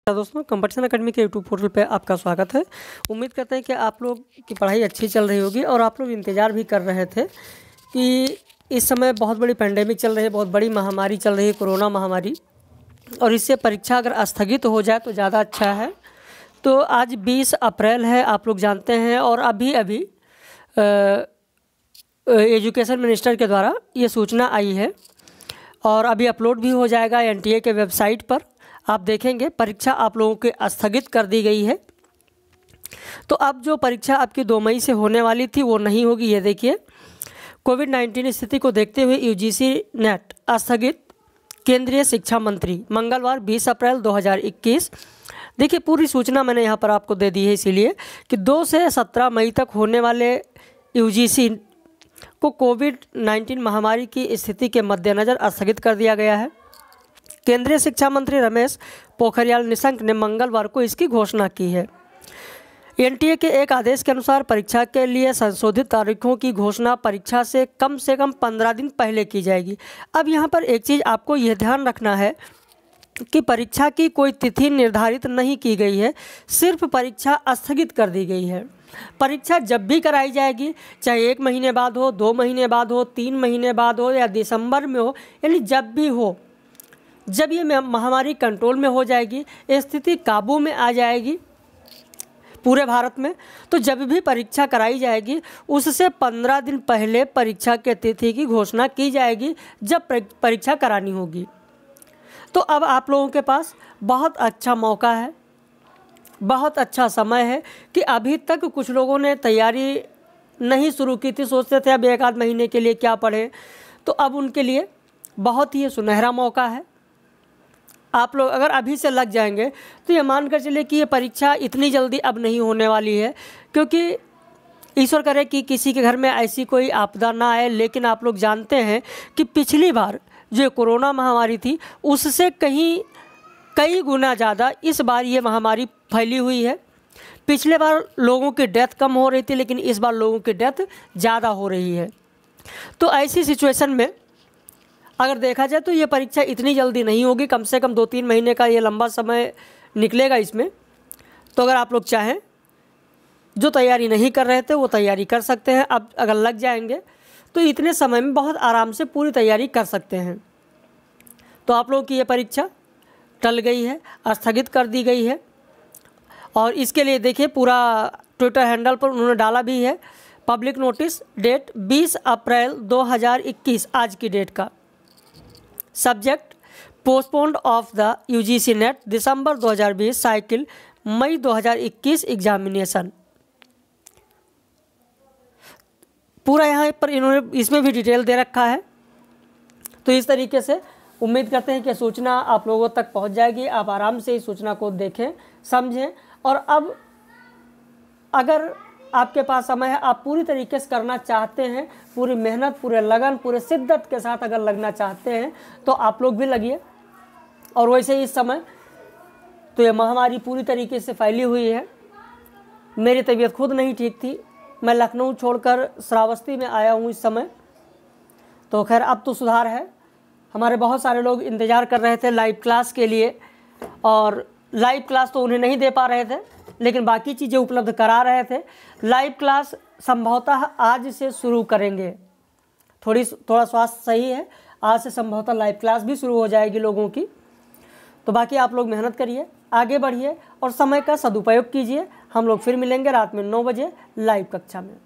दोस्तों, competition academy के YouTube portal पे आपका स्वागत है। उम्मीद करते हैं कि आप लोग की पढ़ाई अच्छी चल रही होगी और आप लोग इंतज़ार भी कर रहे थे कि इस समय बहुत बड़ी पेंडेमिक चल रही है, बहुत बड़ी महामारी चल रही है, कोरोना महामारी, और इससे परीक्षा अगर स्थगित हो जाए तो ज़्यादा अच्छा है। तो आज 20 अप्रैल है, आप लोग जानते हैं, और अभी एजुकेशन मिनिस्टर के द्वारा ये सूचना आई है और अभी अपलोड भी हो जाएगा एनटीए के वेबसाइट पर। आप देखेंगे परीक्षा आप लोगों के स्थगित कर दी गई है। तो अब जो परीक्षा आपकी 2 मई से होने वाली थी वो नहीं होगी। ये देखिए, कोविड-19 स्थिति को देखते हुए यूजीसी नेट स्थगित, केंद्रीय शिक्षा मंत्री मंगलवार 20 अप्रैल 2021। देखिए, पूरी सूचना मैंने यहाँ पर आपको दे दी है, इसीलिए कि 2 से 17 मई तक होने वाले यूजीसी को कोविड-19 महामारी की स्थिति के मद्देनज़र स्थगित कर दिया गया है। केंद्रीय शिक्षा मंत्री रमेश पोखरियाल निशंक ने मंगलवार को इसकी घोषणा की है। एनटीए के एक आदेश के अनुसार परीक्षा के लिए संशोधित तारीखों की घोषणा परीक्षा से कम 15 दिन पहले की जाएगी। अब यहाँ पर एक चीज़ आपको यह ध्यान रखना है कि परीक्षा की कोई तिथि निर्धारित नहीं की गई है, सिर्फ परीक्षा स्थगित कर दी गई है। परीक्षा जब भी कराई जाएगी, चाहे 1 महीने बाद हो, 2 महीने बाद हो, 3 महीने बाद हो या दिसंबर में हो, यानी जब भी हो, जब ये महामारी कंट्रोल में हो जाएगी, स्थिति काबू में आ जाएगी पूरे भारत में, तो जब भी परीक्षा कराई जाएगी उससे 15 दिन पहले परीक्षा के तिथि की घोषणा की जाएगी जब परीक्षा करानी होगी। तो अब आप लोगों के पास बहुत अच्छा मौका है, बहुत अच्छा समय है कि अभी तक कुछ लोगों ने तैयारी नहीं शुरू की थी, सोचते थे अब 1 आध महीने के लिए क्या पढ़ें, तो अब उनके लिए बहुत ही सुनहरा मौका है। आप लोग अगर अभी से लग जाएंगे तो ये मान कर चलिए कि ये परीक्षा इतनी जल्दी अब नहीं होने वाली है, क्योंकि ईश्वर करे कि किसी के घर में ऐसी कोई आपदा ना आए। लेकिन आप लोग जानते हैं कि पिछली बार जो कोरोना महामारी थी उससे कई गुना ज़्यादा इस बार ये महामारी फैली हुई है। पिछले बार लोगों की डेथ कम हो रही थी, लेकिन इस बार लोगों की डेथ ज़्यादा हो रही है। तो ऐसी सिचुएशन में अगर देखा जाए तो ये परीक्षा इतनी जल्दी नहीं होगी, कम से कम 2-3 महीने का ये लंबा समय निकलेगा इसमें। तो अगर आप लोग चाहें, जो तैयारी नहीं कर रहे थे वो तैयारी कर सकते हैं। अब अगर लग जाएंगे तो इतने समय में बहुत आराम से पूरी तैयारी कर सकते हैं। तो आप लोगों की ये परीक्षा टल गई है, स्थगित कर दी गई है। और इसके लिए देखिए, पूरा ट्विटर हैंडल पर उन्होंने डाला भी है पब्लिक नोटिस, डेट 20 अप्रैल 2021, आज की डेट का। Subject postponed of the UGC NET December 2020 cycle May 2021 examination. पूरा यहाँ पर इन्होंने इसमें भी डिटेल दे रखा है। तो इस तरीके से उम्मीद करते हैं कि सूचना आप लोगों तक पहुँच जाएगी। आप आराम से इस सूचना को देखें, समझें, और अब अगर आपके पास समय है, आप पूरी तरीके से करना चाहते हैं, पूरी मेहनत, पूरे लगन, पूरे शिद्दत के साथ अगर लगना चाहते हैं तो आप लोग भी लगिए। और वैसे ही इस समय तो ये महामारी पूरी तरीके से फैली हुई है। मेरी तबीयत खुद नहीं ठीक थी, मैं लखनऊ छोड़कर श्रावस्ती में आया हूँ इस समय। तो खैर अब तो सुधार है। हमारे बहुत सारे लोग इंतज़ार कर रहे थे लाइव क्लास के लिए, और लाइव क्लास तो उन्हें नहीं दे पा रहे थे, लेकिन बाकी चीज़ें उपलब्ध करा रहे थे। लाइव क्लास संभवतः आज से शुरू करेंगे। थोड़ा स्वास्थ्य सही है, आज से संभवतः लाइव क्लास भी शुरू हो जाएगी लोगों की। तो बाकी आप लोग मेहनत करिए, आगे बढ़िए और समय का सदुपयोग कीजिए। हम लोग फिर मिलेंगे रात में 9 बजे लाइव कक्षा में।